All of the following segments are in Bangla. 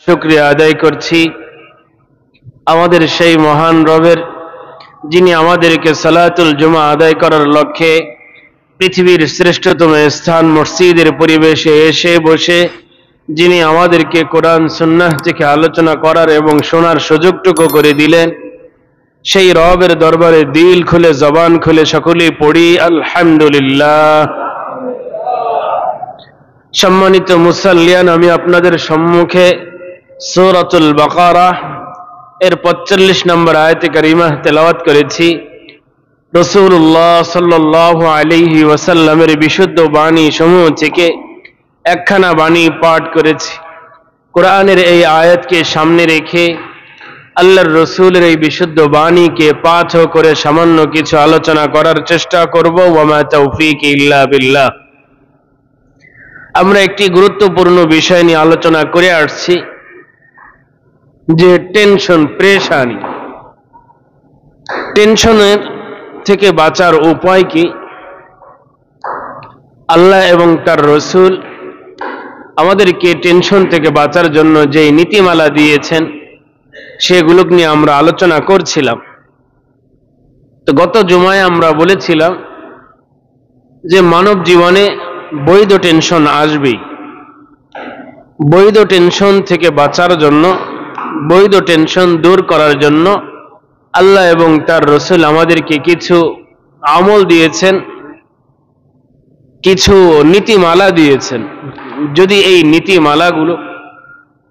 শুকরিয়া আদায় করছি আমাদের সেই মহান রবের, যিনি আমাদেরকে সালাতুল জুমা আদায় করার লক্ষ্যে পৃথিবীর শ্রেষ্ঠতম স্থান মসজিদের পরিবেশে এসে বসে যিনি আমাদেরকে কোরআন সুন্নাহ থেকে আলোচনা করার এবং শোনার সুযোগটুকু করে দিলেন, সেই রবের দরবারে দিল খুলে জবান খুলে সকলেই পড়ি আলহামদুলিল্লাহ। সম্মানিত মুসাল্লিয়ান, আমি আপনাদের সম্মুখে সূরাতুল বাকারা এর 45 নম্বর আয়াতে কারিমা তেলাওয়াত করেছি। রাসূলুল্লাহ সাল্লাল্লাহু আলাইহি ওয়াসাল্লামের বিশুদ্ধ বাণী সমূহ থেকে একখানা বাণী পাঠ করেছি। কোরআনের এই আয়াতকে সামনে রেখে আল্লাহর রসুলের এই বিশুদ্ধ বাণীকে পাঠ করে সামান্য কিছু আলোচনা করার চেষ্টা করব। ওয়া মা তাওফীক ইল্লা বিল্লাহ। আমরা একটি গুরুত্বপূর্ণ বিষয় নিয়ে আলোচনা করে আসছি, যে টেনশন, পেরেশানি। টেনশনের থেকে বাঁচার উপায় কি? আল্লাহ এবং তার রসুল আমাদেরকে টেনশন থেকে বাঁচার জন্য যে নীতিমালা দিয়েছেন সেগুলো নিয়ে আমরা আলোচনা করছিলাম। তো গত জুমায় আমরা বলেছিলাম যে মানব জীবনে বৈধ টেনশন আসবেই। বৈধ টেনশন থেকে বাঁচার জন্য, বৈধ টেনশন দূর করার জন্য আল্লাহ এবং তার রসুল আমাদেরকে কিছু আমল দিয়েছেন, কিছু নীতিমালা দিয়েছেন। যদি এই নীতিমালাগুলো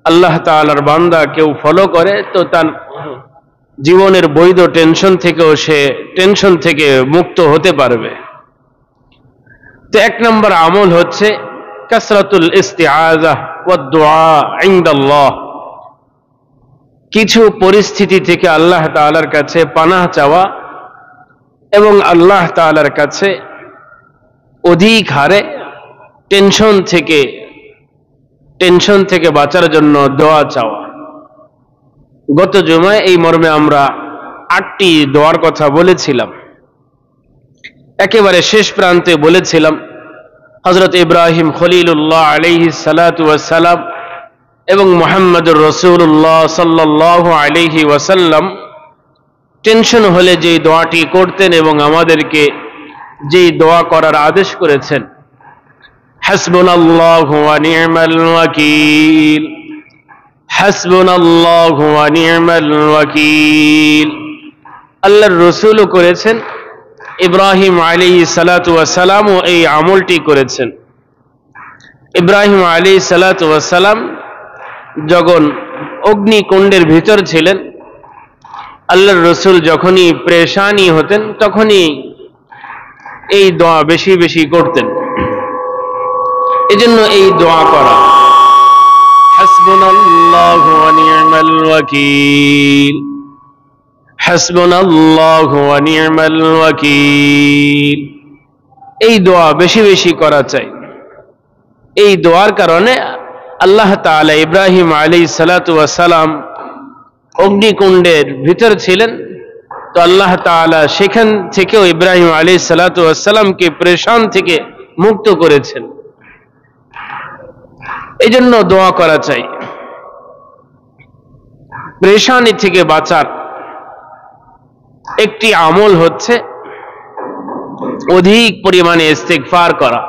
আল্লাহ তাআলার বান্দা কেউ ফলো করে তো তার জীবনের বৈধ টেনশন থেকেও সে টেনশন থেকে মুক্ত হতে পারবে। তো এক নম্বর আমল হচ্ছে কাসরাতুল ইস্তিআযা ওয়াদ দুআ ইনদাল্লাহ। কিছু পরিস্থিতি থেকে আল্লাহ তাআলার কাছে পানাহ চাওয়া এবং আল্লাহ তাআলার কাছে অধিক হারে টেনশন থেকে বাঁচার জন্য দোয়া চাওয়া। গত জুমায় এই মর্মে আমরা 8টি দোয়ার কথা বলেছিলাম। একেবারে শেষ প্রান্তে বলেছিলাম হযরত ইব্রাহিম খলিলুল্লাহ আলাইহিস সালাতু ওয়াস সালাম এবং মুহাম্মদুর রাসূলুল্লাহ সাল্লাল্লাহু আলাইহি ওয়াসাল্লাম টেনশন হলে যে দোয়াটি করতেন এবং আমাদেরকে যেই দোয়া করার আদেশ করেছেন, হাসবুনাল্লাহু ওয়া নি'মাল ওয়াকিল, হাসবুনাল্লাহু ওয়া নি'মাল ওয়াকিল। আল্লাহর রাসূলও করেছেন, ইব্রাহিম আলাইহিস সালাতু ওয়াস সালামও এই আমলটি করেছেন। ইব্রাহিম আলাইহিস সালাতু ওয়াস সালাম যখন অগ্নিকুণ্ডের ভিতর ছিলেন, আল্লাহর রাসূল যখনই পেরেশানি হতেন তখনই এই দোয়া বেশি বেশি করতেন। এজন্য এই দোয়া করা, হাসবুনাল্লাহু ওয়া নি'মাল ওয়াকিল, হাসবুনাল্লাহু ওয়া নি'মাল ওয়াকিল, এই দোয়া বেশি বেশি করা চাই। এই দোয়ার কারণে আল্লাহ তাআলা ইব্রাহিম আলাইহিস সালাতু ওয়াস সালাম অগ্নিকুণ্ডের ভিতর ছিলেন, তো আল্লাহ তাআলা সেখান থেকেও ইব্রাহিম আলাইহিস সালাতু ওয়াস সালামকে পেরেশান থেকে মুক্ত করেছেন। এই জন্য দোয়া করা চাই। পেরেশানি থেকে বাঁচার একটি আমল হচ্ছে অধিক পরিমাণে ইস্তিগফার করা,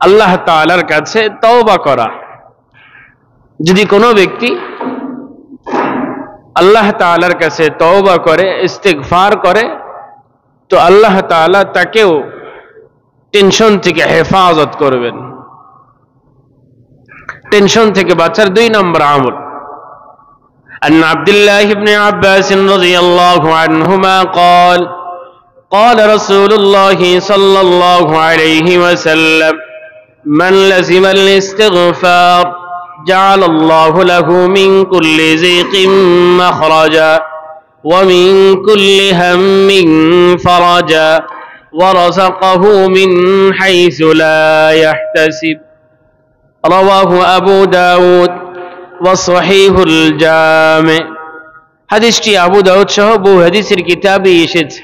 আল্লাহ তাআলার কাছে তওবা করা। যদি কোনো ব্যক্তি আল্লাহ তাআলার কাছে তওবা করে, ইস্তিগফার করে, তো আল্লাহ তাআলা তাকেও টেনশন থেকে হেফাজত করবেন। টেনশন থেকে বাঁচার 2 নম্বর আমল। আন আব্দুল্লাহ ইবনে আব্বাস রাদিয়াল্লাহু আনহুমা قال قال رسول الله صلى الله عليه وسلم من لزم الاستغفار جعل الله له من كل ضيق مخرجا ومن كل هم فرجا ورزقه من حيث لا يحتسب رواه أبو داود وصحيح الجامع। হাদিসটি আবু দাউদ সহ বহু হাদিসের কিতাবে এসেছে।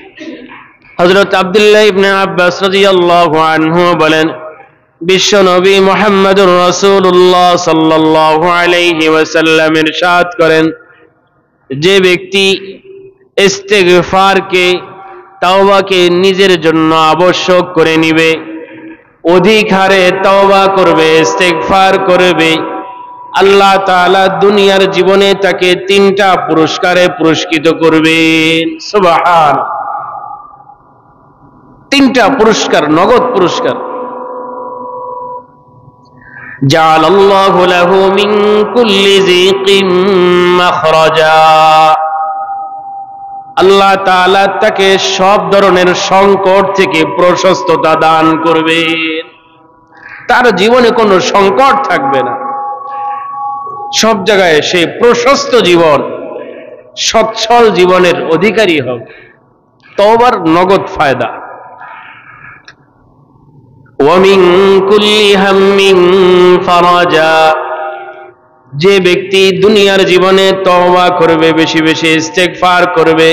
হযরত আব্দুল্লাহ ইবনে আব্বাস রাদিয়াল্লাহু আনহু বলেন, বিশ্ব নবী মুহাম্মদুর রাসূলুল্লাহ সাল্লাল্লাহু আলাইহি ওয়াসাল্লাম ইরশাদ করেন, যে ব্যক্তি ইস্তেগফারকে, তাওবাকে নিজের জন্য আবশ্যক করে নিবে, অধিক হারে তাওবা করবে, ইস্তেগফার করবে, আল্লাহ তাআলা দুনিয়ার জীবনে তাকে 3টা পুরস্কারে পুরস্কৃত করবেন। সুবহান, 3টা পুরস্কার, নগদ পুরস্কার। জাআলাল্লাহু লাহু মিন কুল্লি যিকিম মাখরাজা, আল্লাহ তাআলা তাকে সব ধরনের সংকট থেকে প্রশস্ততা দান করবেন। তার জীবনে কোনো সংকট থাকবে না, সব জায়গায় সে প্রশস্ত জীবন, সচ্ছল জীবনের অধিকারী হবে। তওবার নগদ ফায়দা। ওয়া মিন কুল্লি হাম্মিন ফারাজা, যে ব্যক্তি দুনিয়ার জীবনে তওবা করবে, বেশি বেশি ইস্তেগফার করবে,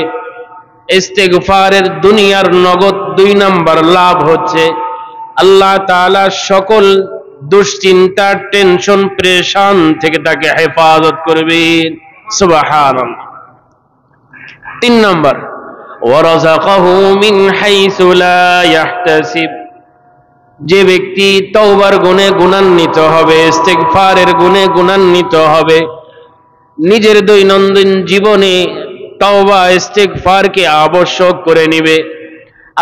ইস্তেগফারের দুনিয়ার নগদ 2 নাম্বার লাভ হচ্ছে আল্লাহ তাআলা সকল দুশ্চিন্তা, টেনশন, পেরেশান থেকে তাকে হেফাজত করবেন। সুবহানাল্লাহ। 3 নাম্বার, ওয়ারাযাকাহু মিন হাইসু লা ইয়াহতাসিব, যে ব্যক্তি তওবার গুণে গুণান্বিত হবে, ইস্তেগফারের গুণে গুণান্বিত হবে, নিজের দৈনন্দিন জীবনে তওবা ইস্তেগফারকে আবশ্যক করে নিবে,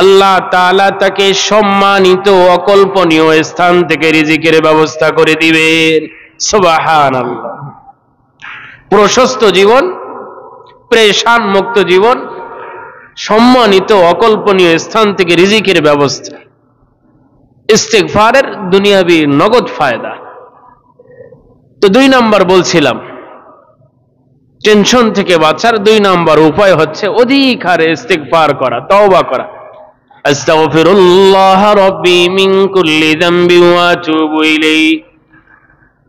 আল্লাহ তাআলা তাকে সম্মানিত অকল্পনীয় স্থান থেকে রিজিকের ব্যবস্থা করে দিবেন। সুবহানাল্লাহ। প্রশস্ত জীবন, পেরেশান মুক্ত জীবন, সম্মানিত অকল্পনীয় স্থান থেকে রিজিকের ব্যবস্থা, ইস্তেগফারের দুনিয়াবি নগদ ফায়দা। তো 2 নাম্বার বলছিলাম, টেনশন থেকে বাঁচার 2 নাম্বার উপায় হচ্ছে অধিক হারে ইস্তেগফার করা, তওবা করা। আস্তাগফিরুল্লাহ রাব্বি মিন কুল্লি যামবি ওয়া আতুবু ইলাইহি,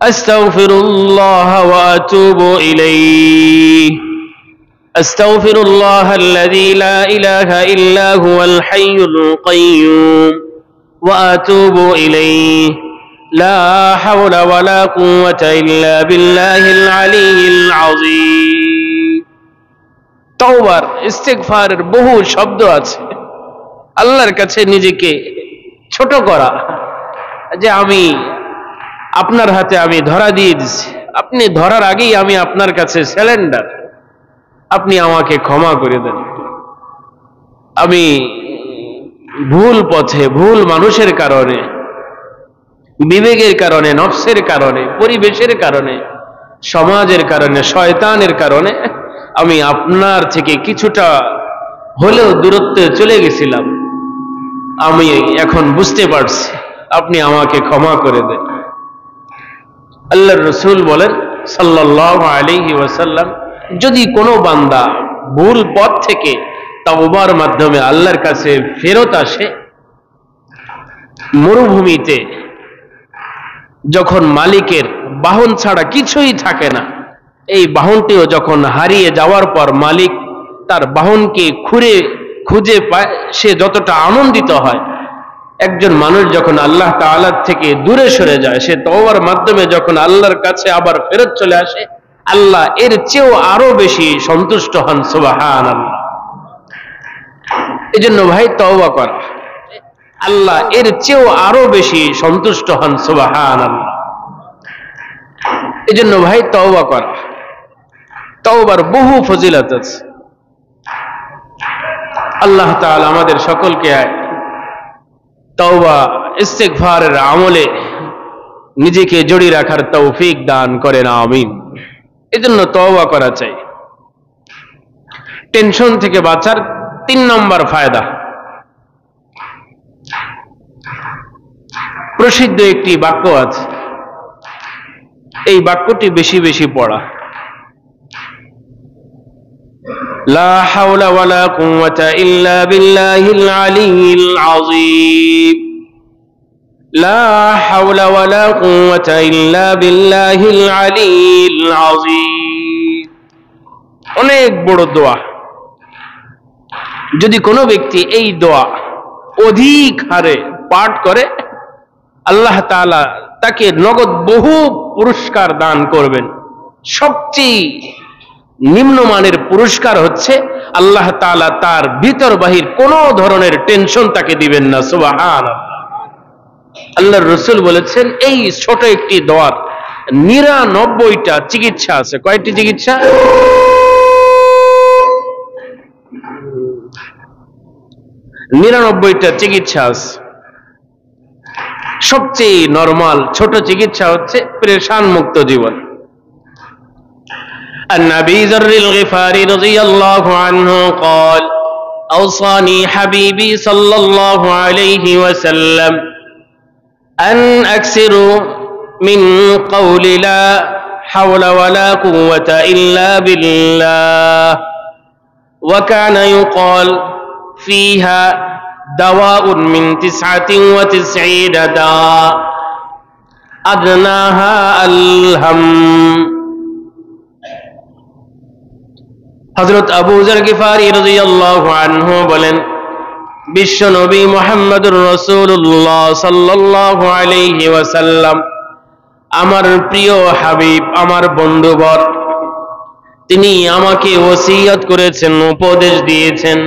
আস্তাগফিরুল্লাহ ওয়া আতুবু ইলাইহি, আস্তাগফিরুল্লাহাল্লাযী লা ইলাহা ইল্লা হুয়াল হাইয়ুল কাইয়্যুম ওয়া আতুবু ইলাইহি, লা হাওলা ওয়ালা কুওয়াতা ইল্লা বিল্লাহিল আলিয়্যিল আযীম। তওবার, ইস্তেগফারের বহু শব্দ আছে। আল্লাহর কাছে নিজেকে ছোট করা, যে আমি আপনার হাতে আমি ধরা দিয়ে দিছি, আপনি ধরার আগেই আমি আপনার কাছে সারেন্ডার, আপনি আমাকে ক্ষমা করে দেন। আমি ভুল পথে, ভুল মানুষের কারণে, বিবেকের কারণে, নফসের কারণে, পরিবেশের কারণে, সমাজের কারণে, শয়তানের কারণে আমি আপনার থেকে কিছুটা হলেও দূরত্বে চলে গেছিলাম। আমি এখন বুঝতে পারছি, আপনি আমাকে ক্ষমা করে দেন। আল্লাহর রাসূল বলেন সাল্লাল্লাহু আলাইহি ওয়াসাল্লাম, যদি কোনো বান্দা ভুল পথ থেকে তওবার মাধ্যমে আল্লাহর কাছে ফেরত আসে, মরুভূমিতে যখন মালিকের বাহন ছাড়া কিছুই থাকে না, এই বাহনটিও যখন হারিয়ে যাওয়ার পর মালিক তার বাহনকে খুঁজে পায়, সে যতটা আনন্দিত হয়, একজন মানুষ যখন আল্লাহ তাআলা থেকে দূরে সরে যায়, সে তওবার মাধ্যমে যখন আল্লাহর কাছে আবার ফেরত চলে আসে, আল্লাহ এর চেয়েও আরো বেশি সন্তুষ্ট হন। সুবহানাল্লাহ। এজন্য ভাই তওবা করা, আল্লাহ এর চেয়েও আরো বেশি সন্তুষ্ট হন। সুবহানাল্লাহ। এজন্য ভাই তওবা করা, তওবার বহু ফজিলত আছে। আল্লাহ তাআলা আমাদের সকলকে তওবা ইস্তেগফারের আমলে নিজেকে জড়িয়ে রাখার তৌফিক দান করেন, আমিন। এজন্য তওবা করা চাই। টেনশন থেকে বাঁচার 3 নম্বর ফায়দা, প্রসিদ্ধ একটি বাক্য আছে, এই বাক্যটি বেশি বেশি পড়া। লা হাওলা ওয়ালা কুওয়াতা ইল্লা বিল্লাহিল আলিয়্যিল আযীম, লা হাওলা ওয়ালা কুওয়াতা ইল্লা বিল্লাহিল আলিয়্যিল আযীম। অনেক বড় দোয়া। যদি কোনো ব্যক্তি এই দোয়া অধিক হারে পাঠ করে, আল্লাহ তাআলা তাকে নগদ বহু পুরস্কার দান করবেন। সবচেয়ে নিম্নমানের পুরস্কার হচ্ছে আল্লাহ তাআলা তার ভিতর বাহির কোন ধরনের টেনশন তাকে দিবেন না। সুবহানাল্লাহ। আল্লাহর রাসূল বলেছেন এই ছোট একটি দোয়ার 99টা চিকিৎসা আছে। কয়টি চিকিৎসা? 99টা চিকিৎসা আছে। সবচেয়ে নরমাল ছোট চিকিৎসা হচ্ছে পেরেশান মুক্ত জীবন। عن أبي ذر الغفاري رضي الله عنه قال أوصاني حبيبي صلى الله عليه وسلم أن أكثر من قول لا حول ولا قوة إلا بالله وكان يقال فيها دواء من 99 داء أدناها الهم। হযরত আবু যর গিফারি রাদিয়াল্লাহু আনহু বলেন, বিশ্ব নবী মুহাম্মদুর রাসূলুল্লাহ সাল্লাল্লাহু আলাইহি ওয়াসাল্লাম আমার প্রিয় হাবিব, আমার বন্ধুবর, তিনি আমাকে ওসিয়ত করেছেন, উপদেশ দিয়েছেন,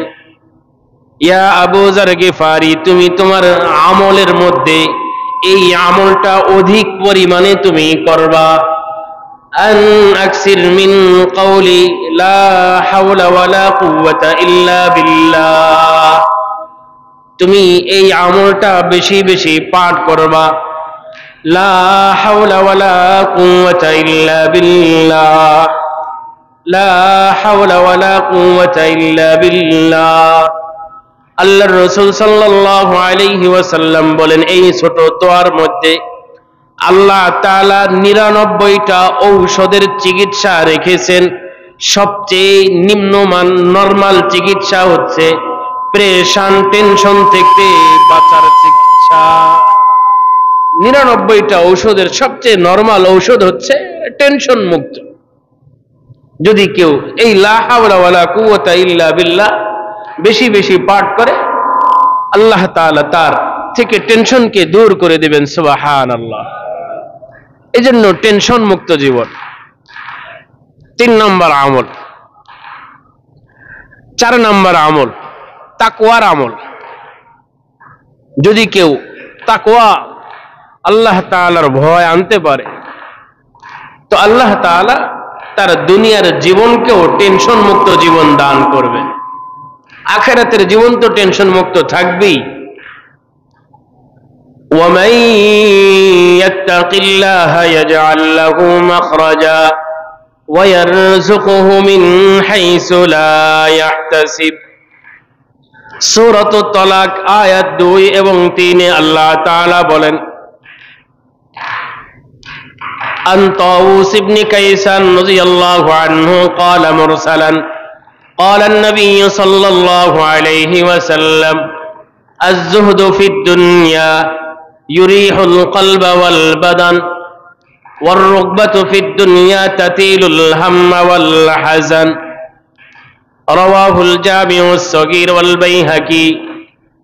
ইয়া আবু যর গিফারি, তুমি তোমার আমলের মধ্যে এই আমলটা অধিক পরিমাণে তুমি করবা। আন আকসির মিন কওলি লা হাওলা ওয়ালা কুওয়াতা ইল্লা বিল্লাহ, তুমি এই আমলটা বেশি বেশি পাঠ করবা। লা হাওলা ওয়ালা কুওয়াতা ইল্লা বিল্লাহ, লা হাওলা ওয়ালা কুওয়াতা ইল্লা বিল্লাহ। আল্লাহর রাসূল সাল্লাল্লাহু আলাইহি ওয়াসাল্লাম বলেন, এই ছোট দোয়ার মধ্যে আল্লাহ তাআলা 99টা ঔষধের চিকিৎসা রেখেছেন। সবচেয়ে নিম্নমান নরমাল চিকিৎসা হচ্ছে প্রেশান, টেনশন থেকে বাঁচার চিকিৎসা। 99টা ঔষধের সবচেয়ে নরমাল ঔষধ হচ্ছে টেনশন মুক্ত। যদি কেউ এই লা হাওলা ওয়ালা কুওয়াতা ইল্লা বিল্লাহ বেশি বেশি পাঠ করে, আল্লাহ তাআলা তার থেকে টেনশনকে দূর করে দিবেন। সুবহানাল্লাহ। এজন্য টেনশন মুক্ত জীবন। 3 নম্বর আমল। 4 নম্বর আমল তাকওয়ার আমল। যদি কেউ তাকওয়া, আল্লাহ তাআলার ভয় আনতে পারে, তো আল্লাহ তাআলা তার দুনিয়ার জীবনকেও টেনশন মুক্ত জীবন দান করবেন। আখিরাতের জীবন তো টেনশন মুক্ত থাকবেই। وَمَن يَتَّقِ اللَّهَ يَجْعَل لَّهُ مَخْرَجًا وَيَرْزُقْهُ مِنْ حَيْثُ لَا يَحْتَسِبُ। সূরাত তালাক আয়াত 2 এবং 3 এ আল্লাহ তাআলা বলেন, عن طاووس بن كيسان رضي الله عنه قال مرسلا قال النبي صلى الله عليه وسلم الزهد في الدنيا يريح القلب والبدن والرغبة في الدنيا تثيل الهم والحزن رواه الجامع الصغير والبيهقي।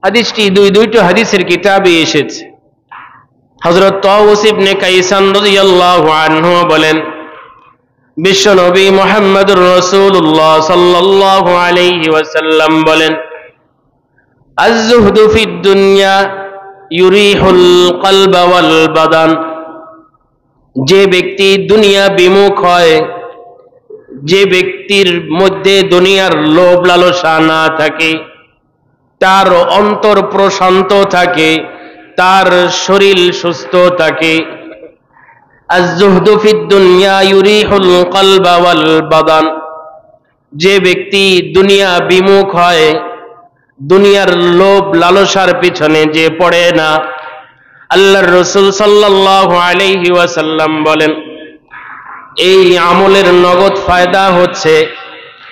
হাদিসটি দুইটা হাদিসের কিতাবে এসেছে। হযরত তাওউস ইবনে কাইসান রাদিয়াল্লাহু আনহু বলেন, বিশ্ব নবী মুহাম্মদুর রাসূলুল্লাহ সাল্লাল্লাহু আলাইহি ওয়াসাল্লাম বলেন, আয-যুহদু ফিদ দুনিয়া ইউরিহুল কলবা ওয়াল বাদান। যে ব্যক্তি দুনিয়া বিমুখ হয়, যে ব্যক্তির মধ্যে দুনিয়ার লোভ লালসা না থাকে, তার অন্তর প্রশান্ত থাকে, তার শরীর সুস্থ থাকে। আয-যুহদু ফিদ দুনিয়া ইউরিহুল কলবা ওয়াল বাদান। যে ব্যক্তি দুনিয়া বিমুখ হয়, দুনিয়ার লোভ লালসার পিছনে যে পড়ে না, আল্লাহর রাসূল সাল্লাল্লাহু আলাইহি ওয়াসাল্লাম বলেন, এই আমলের নগদ ফায়দা হচ্ছে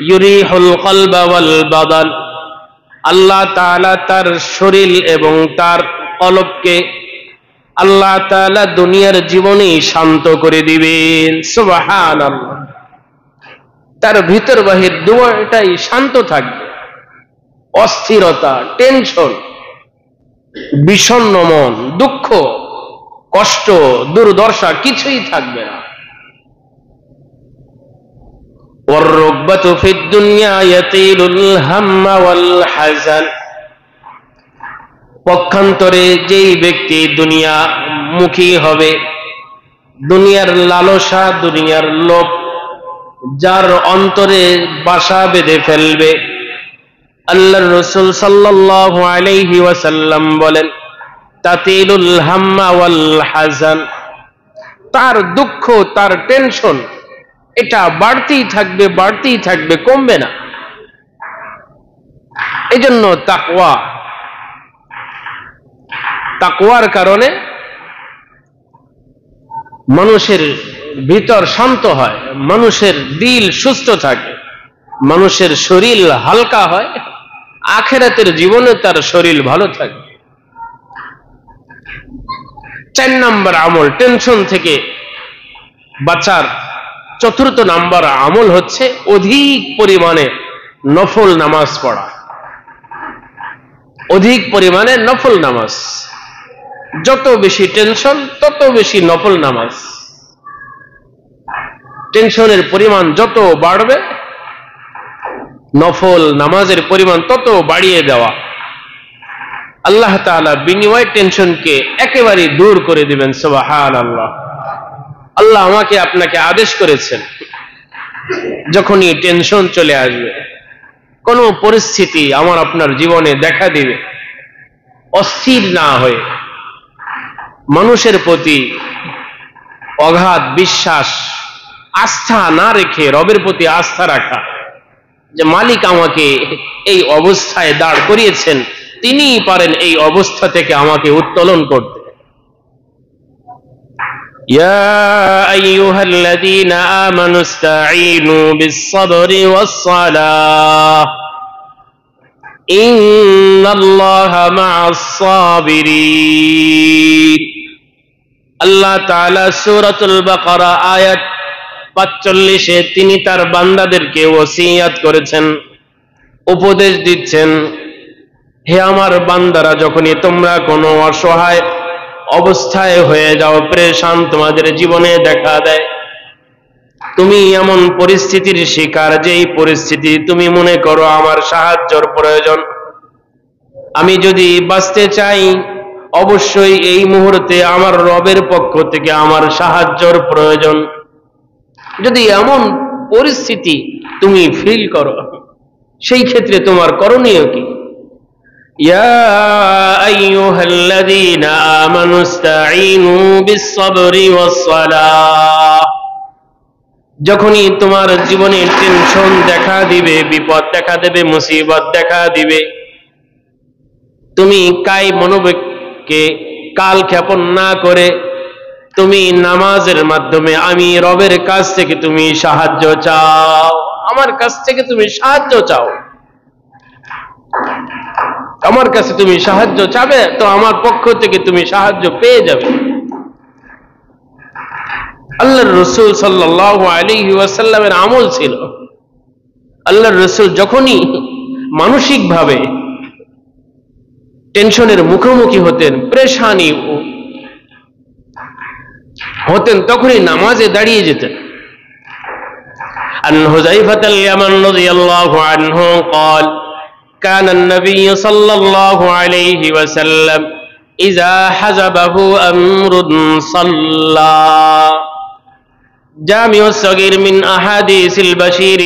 ইউরিহুল কলবা ওয়াল বাদান। আল্লাহ তাআলা তার শরীর এবং তার কলবকে আল্লাহ তাআলা দুনিয়ার জীবনে শান্ত করে দিবেন। সুবহানাল্লাহ। তার ভিতর বাহির দুটোটাই শান্ত থাকবে। অস্থিরতা, টেনশন, বিষণ্ণ মন, দুঃখ কষ্ট, দুর্দশা কিছুই থাকবে না। ওয়ার-রুগবাতু ফিদ-দুনিয়া ইয়াতিলুল হাম্মা ওয়াল হাযান। পক্ষান্তরে যেই ব্যক্তি দুনিয়া মুখী হবে, দুনিয়ার লালসা, দুনিয়ার লোভ যার অন্তরে বাসা বেঁধে ফেলবে, আল্লাহর রাসূল সাল্লাল্লাহু আলাইহি ওয়াসাল্লাম বলেন, তাতিলুল হাম্মা ওয়াল হাযান, তার দুঃখ, তার টেনশন এটা বাড়তেই থাকবে, বাড়তেই থাকবে, কমবে না। এজন্য তাকওয়ার কারণে মানুষের ভিতর শান্ত হয়, মানুষের দিল সুস্থ থাকে, মানুষের শরীর হালকা হয়, আখিরাতের জীবনে তার শরীর ভালো থাকে। 4 নম্বর আমল, টেনশন থেকে বাঁচার 4th নাম্বার আমল হচ্ছে অধিক পরিমাণে নফল নামাজ পড়া। অধিক পরিমাণে নফল নামাজ। যত বেশি টেনশন তত বেশি নফল নামাজ। টেনশনের পরিমাণ যত বাড়বে, নফল নামাজের পরিমাণ তত বাড়িয়ে দেওয়া। আল্লাহ তাআলা বিনিময় টেনশনকে একেবারে দূর করে দিবেন। সুবহানাল্লাহ। আল্লাহ আমাকে আপনাকে আদেশ করেছেন, যখনই টেনশন চলে আসবে, কোন পরিস্থিতি আমার আপনার জীবনে দেখা দিবে, অস্থির না হয়ে মানুষের প্রতি অগাধ বিশ্বাস, আস্থা না রেখে রবের প্রতি আস্থা রাখা, যে মালিক আমাকে এই অবস্থায় দাঁড় করিয়েছেন, তিনিই পারেন এই অবস্থা থেকে আমাকে উত্তোলন করতে। ইয়া আইয়ুহাল্লাযীনা আমানু ইসতাঈনু বিস-সাবরি ওয়াস-সালাহ ইন্নাল্লাহা মা'আস-সাবিরিন। আল্লাহ তাআলা সূরাতুল বাকারা আয়াত 45-এ তিনি তার বান্দাদেরকে ওসিয়ত করেছেন, উপদেশ দিচ্ছেন, হে আমার বান্দারা, যখনই তোমরা কোনো অসহায় অবস্থায় হয়ে যাও, পেরেশান তোমাদের জীবনে দেখা দেয়, তুমি এমন পরিস্থিতির শিকার, যেই পরিস্থিতি তুমি মনে করো আমার সাহায্যের প্রয়োজন, আমি যদি বাঁচতে চাই অবশ্যই এই মুহূর্তে আমার রবের পক্ষ থেকে আমার সাহায্যের প্রয়োজন, যদি এমন পরিস্থিতি তুমি ফিল করো, সেই ক্ষেত্রে তোমার করণীয় কি? ইয়া আইয়ুহাল্লাযীনা আমানু ইসতাঈনু বিস-সাবরি ওয়াস-সালাহ। যখনই তোমার জীবনে টেনশন দেখা দিবে, বিপদ দেখা দেবে, মুসিবত দেখা দিবে, তুমি কায় মনোবেগকে কাল ক্ষেপণ না করে তুমি নামাজের মাধ্যমে আমি রবের কাছ থেকে তুমি সাহায্য চাও, আমার কাছ থেকে তুমি সাহায্য চাও, আমার কাছে তুমি সাহায্য চাবে তো আমার পক্ষ থেকে তুমি সাহায্য পেয়ে যাবে। আল্লাহর রাসূল সাল্লাল্লাহু আলাইহি ওয়াসাল্লামের আমল ছিল, আল্লাহর রাসূল যখনই মানসিকভাবে টেনশনের মুখোমুখি হতেন, পেরেশানি হতেন, তখনই নামাজে দাঁড়িয়ে যেতেন। আন হুযাইফাতুল ইয়ামান রাদিয়াল্লাহু আনহু قال كان النبي صلى الله عليه وسلم إذا حزبه أمر صلى جامع الصغير من أحاديث البشير